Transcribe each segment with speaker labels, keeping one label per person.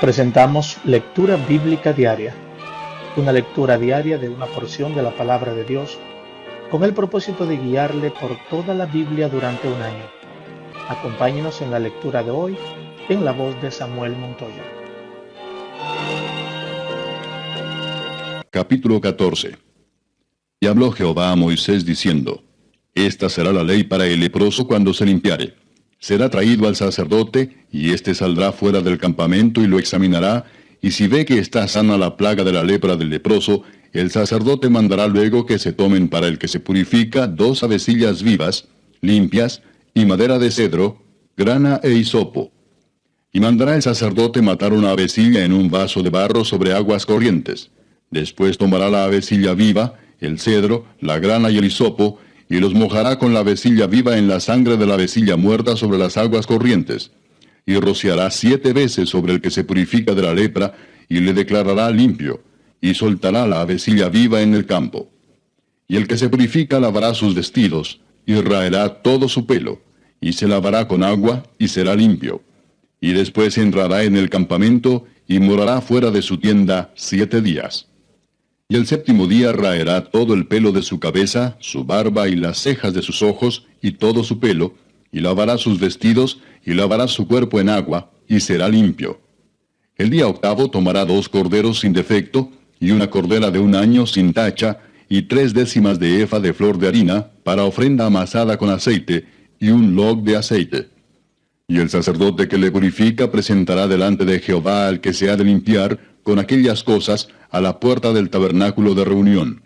Speaker 1: Presentamos Lectura Bíblica Diaria, una lectura diaria de una porción de la Palabra de Dios con el propósito de guiarle por toda la Biblia durante un año. Acompáñenos en la lectura de hoy en la voz de Samuel Montoya.
Speaker 2: Capítulo 14. Y habló Jehová a Moisés diciendo: Esta será la ley para el leproso cuando se limpiare. Será traído al sacerdote, y éste saldrá fuera del campamento y lo examinará, y si ve que está sana la plaga de la lepra del leproso, el sacerdote mandará luego que se tomen para el que se purifica 2 avecillas vivas, limpias, y madera de cedro, grana e hisopo. Y mandará el sacerdote matar una avecilla en un vaso de barro sobre aguas corrientes. Después tomará la avecilla viva, el cedro, la grana y el hisopo, y los mojará con la avecilla viva en la sangre de la avecilla muerta sobre las aguas corrientes. Y rociará 7 veces sobre el que se purifica de la lepra, y le declarará limpio, y soltará la avecilla viva en el campo. Y el que se purifica lavará sus vestidos, y raerá todo su pelo, y se lavará con agua, y será limpio. Y después entrará en el campamento, y morará fuera de su tienda 7 días. Y el 7º día raerá todo el pelo de su cabeza, su barba y las cejas de sus ojos, y todo su pelo, y lavará sus vestidos, y lavará su cuerpo en agua, y será limpio. El día 8º tomará 2 corderos sin defecto, y una cordera de 1 año sin tacha, y 3/10 de efa de flor de harina, para ofrenda amasada con aceite, y un log de aceite. Y el sacerdote que le purifica presentará delante de Jehová al que se ha de limpiar, con aquellas cosas, a la puerta del tabernáculo de reunión.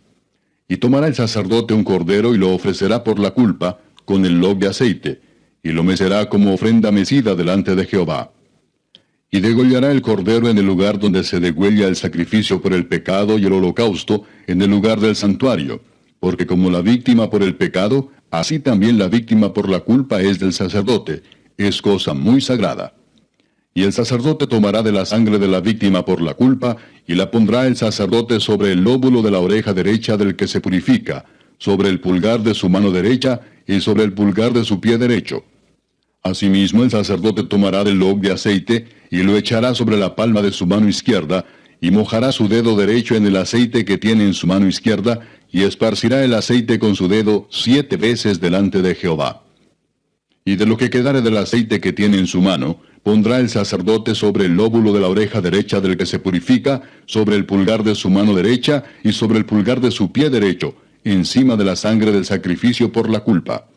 Speaker 2: Y tomará el sacerdote un cordero y lo ofrecerá por la culpa, con el log de aceite, y lo mecerá como ofrenda mecida delante de Jehová. Y degollará el cordero en el lugar donde se degüella el sacrificio por el pecado y el holocausto, en el lugar del santuario, porque como la víctima por el pecado, así también la víctima por la culpa es del sacerdote, es cosa muy sagrada. Y el sacerdote tomará de la sangre de la víctima por la culpa, y la pondrá el sacerdote sobre el lóbulo de la oreja derecha del que se purifica, sobre el pulgar de su mano derecha, y sobre el pulgar de su pie derecho. Asimismo el sacerdote tomará del log de aceite, y lo echará sobre la palma de su mano izquierda, y mojará su dedo derecho en el aceite que tiene en su mano izquierda, y esparcirá el aceite con su dedo 7 veces delante de Jehová. Y de lo que quedare del aceite que tiene en su mano, pondrá el sacerdote sobre el lóbulo de la oreja derecha del que se purifica, sobre el pulgar de su mano derecha, y sobre el pulgar de su pie derecho, encima de la sangre del sacrificio por la culpa.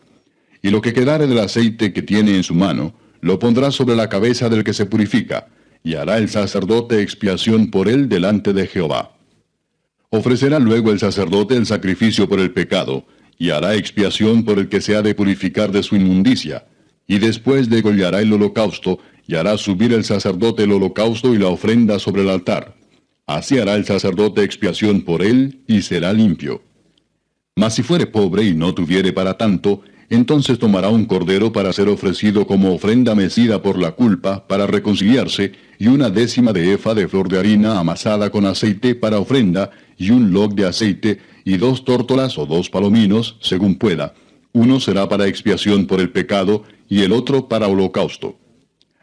Speaker 2: Y lo que quedare del aceite que tiene en su mano, lo pondrá sobre la cabeza del que se purifica, y hará el sacerdote expiación por él delante de Jehová. Ofrecerá luego el sacerdote el sacrificio por el pecado, y hará expiación por el que se ha de purificar de su inmundicia, y después degollará el holocausto, y hará subir el sacerdote el holocausto y la ofrenda sobre el altar. Así hará el sacerdote expiación por él, y será limpio. Mas si fuere pobre y no tuviere para tanto, entonces tomará un cordero para ser ofrecido como ofrenda mecida por la culpa, para reconciliarse, y 1/10 de efa de flor de harina amasada con aceite para ofrenda, y un log de aceite, y 2 tórtolas o 2 palominos, según pueda. Uno será para expiación por el pecado, y el otro para holocausto.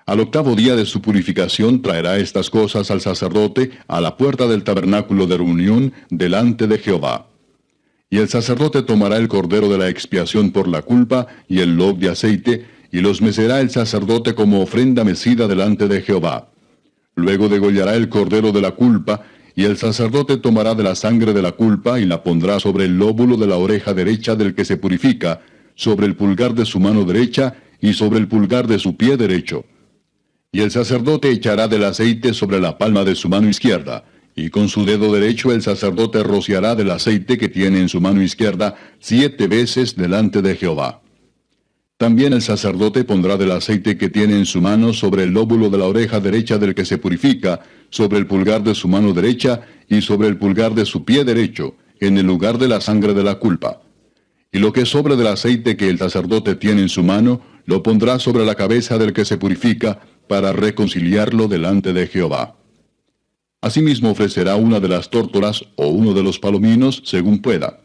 Speaker 2: Al 8º día de su purificación traerá estas cosas al sacerdote a la puerta del tabernáculo de reunión delante de Jehová. Y el sacerdote tomará el cordero de la expiación por la culpa y el log de aceite, y los mecerá el sacerdote como ofrenda mecida delante de Jehová. Luego degollará el cordero de la culpa, y el sacerdote tomará de la sangre de la culpa y la pondrá sobre el lóbulo de la oreja derecha del que se purifica, sobre el pulgar de su mano derecha y sobre el pulgar de su pie derecho. Y el sacerdote echará del aceite sobre la palma de su mano izquierda, y con su dedo derecho el sacerdote rociará del aceite que tiene en su mano izquierda 7 veces delante de Jehová. También el sacerdote pondrá del aceite que tiene en su mano sobre el lóbulo de la oreja derecha del que se purifica, sobre el pulgar de su mano derecha y sobre el pulgar de su pie derecho, en el lugar de la sangre de la culpa. Y lo que sobre del aceite que el sacerdote tiene en su mano, lo pondrá sobre la cabeza del que se purifica, para reconciliarlo delante de Jehová. Asimismo ofrecerá una de las tórtolas o uno de los palominos, según pueda.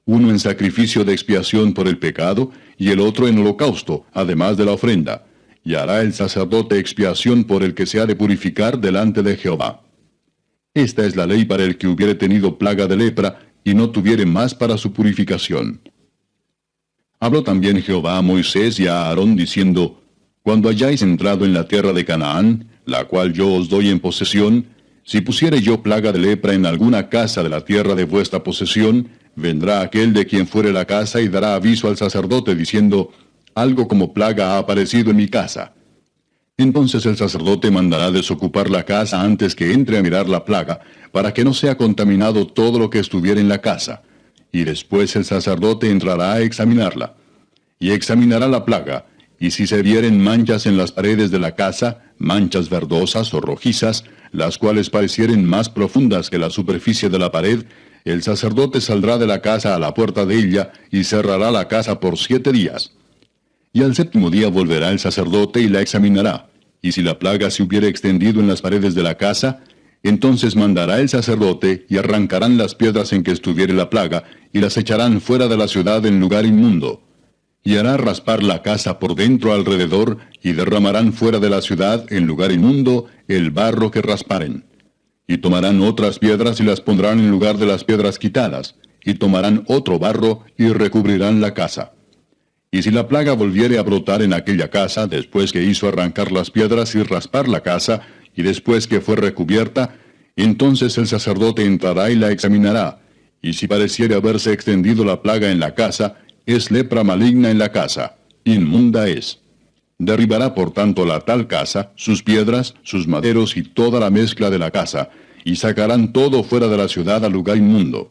Speaker 2: Uno en sacrificio de expiación por el pecado, y el otro en holocausto, además de la ofrenda. y hará el sacerdote expiación por el que se ha de purificar delante de Jehová. Esta es la ley para el que hubiere tenido plaga de lepra, y no tuviere más para su purificación. Habló también Jehová a Moisés y a Aarón, diciendo, Cuando hayáis entrado en la tierra de Canaán, la cual yo os doy en posesión, si pusiere yo plaga de lepra en alguna casa de la tierra de vuestra posesión, vendrá aquel de quien fuere la casa y dará aviso al sacerdote, diciendo, Algo como plaga ha aparecido en mi casa. Entonces el sacerdote mandará desocupar la casa antes que entre a mirar la plaga, para que no sea contaminado todo lo que estuviera en la casa. Y después el sacerdote entrará a examinarla. Y examinará la plaga, y si se vieren manchas en las paredes de la casa, manchas verdosas o rojizas, las cuales parecieren más profundas que la superficie de la pared, el sacerdote saldrá de la casa a la puerta de ella, y cerrará la casa por 7 días. Y al 7º día volverá el sacerdote y la examinará, y si la plaga se hubiere extendido en las paredes de la casa, entonces mandará el sacerdote, y arrancarán las piedras en que estuviere la plaga, y las echarán fuera de la ciudad en lugar inmundo. Y hará raspar la casa por dentro alrededor, y derramarán fuera de la ciudad en lugar inmundo el barro que rasparen. Y tomarán otras piedras y las pondrán en lugar de las piedras quitadas, y tomarán otro barro y recubrirán la casa. Y si la plaga volviere a brotar en aquella casa, después que hizo arrancar las piedras y raspar la casa, y después que fue recubierta, entonces el sacerdote entrará y la examinará, y si pareciere haberse extendido la plaga en la casa, es lepra maligna en la casa, inmunda es. Derribará por tanto la tal casa, sus piedras, sus maderos y toda la mezcla de la casa, y sacarán todo fuera de la ciudad al lugar inmundo.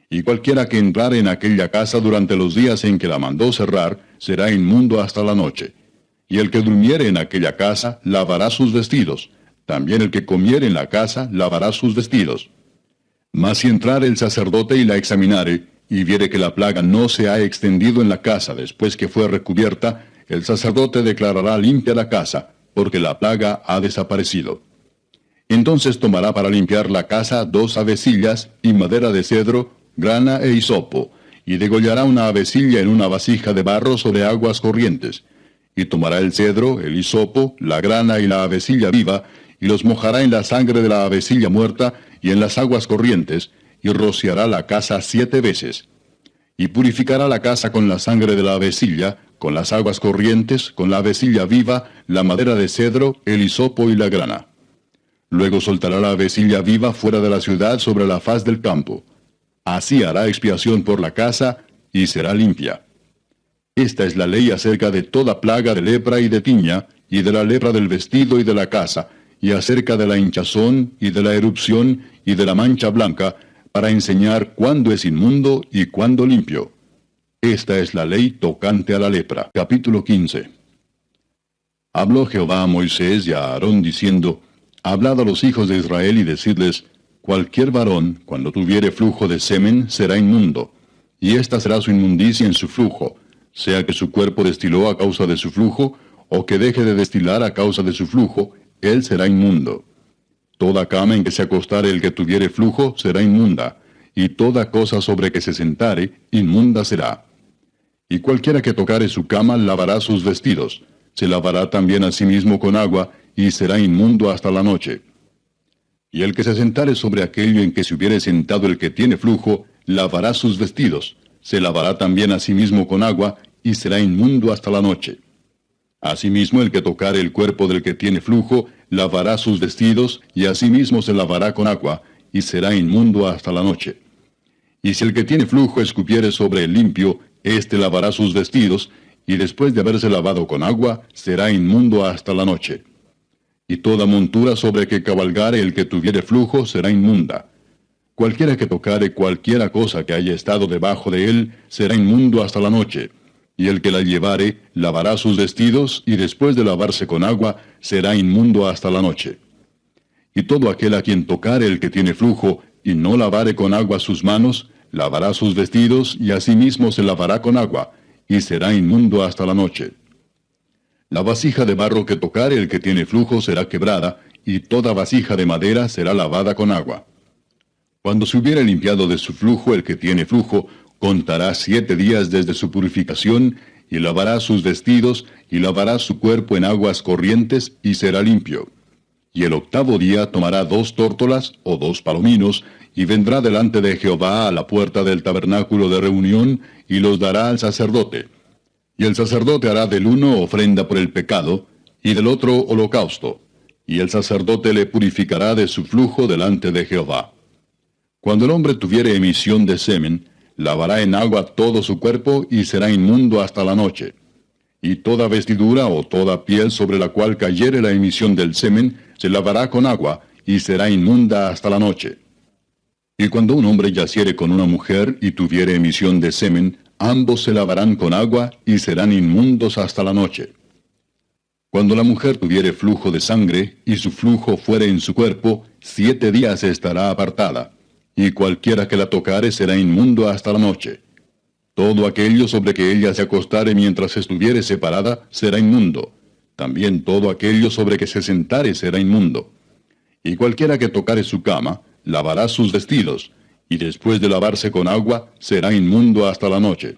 Speaker 2: Y cualquiera que entrare en aquella casa durante los días en que la mandó cerrar, será inmundo hasta la noche. Y el que durmiere en aquella casa, lavará sus vestidos. También el que comiere en la casa, lavará sus vestidos. Mas si entrare el sacerdote y la examinare, y viere que la plaga no se ha extendido en la casa después que fue recubierta, el sacerdote declarará limpia la casa, porque la plaga ha desaparecido. Entonces tomará para limpiar la casa 2 avecillas y madera de cedro, grana e hisopo, y degollará una avecilla en una vasija de barro sobre aguas corrientes. Y tomará el cedro, el hisopo, la grana y la avecilla viva, y los mojará en la sangre de la avecilla muerta y en las aguas corrientes, y rociará la casa 7 veces. Y purificará la casa con la sangre de la avecilla, con las aguas corrientes, con la avecilla viva, la madera de cedro, el hisopo y la grana. Luego soltará la avecilla viva fuera de la ciudad sobre la faz del campo. Así hará expiación por la casa, y será limpia. Esta es la ley acerca de toda plaga de lepra y de tiña, y de la lepra del vestido y de la casa, y acerca de la hinchazón, y de la erupción, y de la mancha blanca, para enseñar cuándo es inmundo y cuándo limpio. Esta es la ley tocante a la lepra. Capítulo 15. Habló Jehová a Moisés y a Aarón, diciendo, Hablad a los hijos de Israel y decidles, Cualquier varón, cuando tuviere flujo de semen, será inmundo, y esta será su inmundicia en su flujo, sea que su cuerpo destiló a causa de su flujo, o que deje de destilar a causa de su flujo, él será inmundo. Toda cama en que se acostare el que tuviere flujo será inmunda, y toda cosa sobre que se sentare, inmunda será. Y cualquiera que tocare su cama lavará sus vestidos, se lavará también a sí mismo con agua, y será inmundo hasta la noche. Y el que se sentare sobre aquello en que se hubiere sentado el que tiene flujo, lavará sus vestidos, se lavará también a sí mismo con agua, y será inmundo hasta la noche. Asimismo el que tocare el cuerpo del que tiene flujo, lavará sus vestidos, y asimismo se lavará con agua, y será inmundo hasta la noche. Y si el que tiene flujo escupiere sobre el limpio, éste lavará sus vestidos, y después de haberse lavado con agua, será inmundo hasta la noche. Y toda montura sobre que cabalgare el que tuviere flujo será inmunda. Cualquiera que tocare cualquiera cosa que haya estado debajo de él, será inmundo hasta la noche. Y el que la llevare, lavará sus vestidos, y después de lavarse con agua, será inmundo hasta la noche. Y todo aquel a quien tocare el que tiene flujo, y no lavare con agua sus manos, lavará sus vestidos, y asimismo se lavará con agua, y será inmundo hasta la noche. La vasija de barro que tocare el que tiene flujo será quebrada, y toda vasija de madera será lavada con agua. Cuando se hubiere limpiado de su flujo el que tiene flujo, contará 7 días desde su purificación, y lavará sus vestidos, y lavará su cuerpo en aguas corrientes, y será limpio. Y el octavo día tomará 2 tórtolas o 2 palominos, y vendrá delante de Jehová a la puerta del tabernáculo de reunión, y los dará al sacerdote. Y el sacerdote hará del uno ofrenda por el pecado, y del otro holocausto. Y el sacerdote le purificará de su flujo delante de Jehová. Cuando el hombre tuviere emisión de semen, lavará en agua todo su cuerpo, y será inmundo hasta la noche. Y toda vestidura o toda piel sobre la cual cayere la emisión del semen, se lavará con agua, y será inmunda hasta la noche. Y cuando un hombre yaciere con una mujer, y tuviere emisión de semen, ambos se lavarán con agua, y serán inmundos hasta la noche. Cuando la mujer tuviere flujo de sangre, y su flujo fuere en su cuerpo, 7 días estará apartada, y cualquiera que la tocare será inmundo hasta la noche. Todo aquello sobre que ella se acostare mientras estuviere separada será inmundo. También todo aquello sobre que se sentare será inmundo. Y cualquiera que tocare su cama, lavará sus vestidos, y después de lavarse con agua, será inmundo hasta la noche.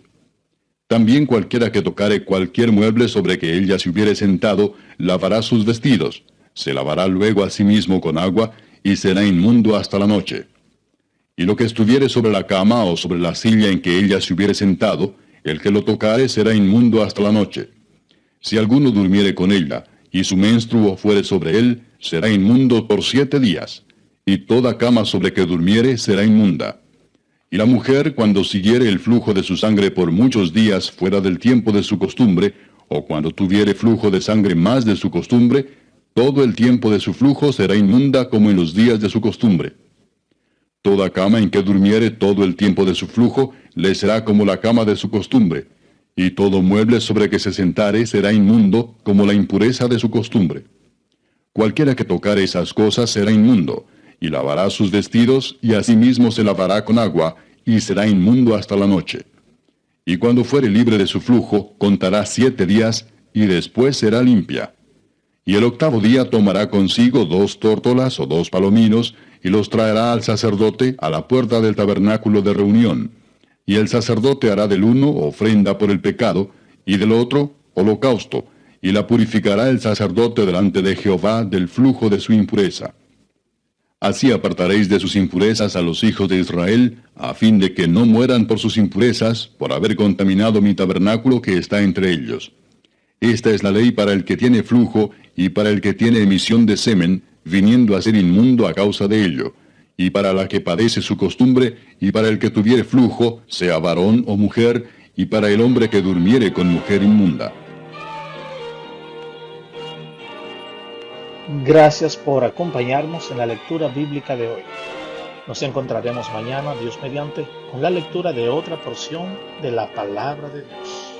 Speaker 2: También cualquiera que tocare cualquier mueble sobre que ella se hubiere sentado, lavará sus vestidos, se lavará luego a sí mismo con agua, y será inmundo hasta la noche. Y lo que estuviere sobre la cama o sobre la silla en que ella se hubiere sentado, el que lo tocare será inmundo hasta la noche. Si alguno durmiere con ella, y su menstruo fuere sobre él, será inmundo por 7 días, y toda cama sobre que durmiere será inmunda. Y la mujer, cuando siguiere el flujo de su sangre por muchos días fuera del tiempo de su costumbre, o cuando tuviere flujo de sangre más de su costumbre, todo el tiempo de su flujo será inmunda como en los días de su costumbre. Toda cama en que durmiere todo el tiempo de su flujo, le será como la cama de su costumbre, y todo mueble sobre que se sentare será inmundo como la impureza de su costumbre. Cualquiera que tocare esas cosas será inmundo, y lavará sus vestidos, y asimismo se lavará con agua, y será inmundo hasta la noche. Y cuando fuere libre de su flujo, contará 7 días, y después será limpia. Y el octavo día tomará consigo 2 tórtolas o 2 palominos, y los traerá al sacerdote a la puerta del tabernáculo de reunión. Y el sacerdote hará del uno ofrenda por el pecado, y del otro holocausto, y la purificará el sacerdote delante de Jehová del flujo de su impureza. Así apartaréis de sus impurezas a los hijos de Israel, a fin de que no mueran por sus impurezas, por haber contaminado mi tabernáculo que está entre ellos. Esta es la ley para el que tiene flujo, y para el que tiene emisión de semen, viniendo a ser inmundo a causa de ello, y para la que padece su costumbre, y para el que tuviere flujo, sea varón o mujer, y para el hombre que durmiere con mujer inmunda.
Speaker 1: Gracias por acompañarnos en la lectura bíblica de hoy. Nos encontraremos mañana, Dios mediante, con la lectura de otra porción de la palabra de Dios.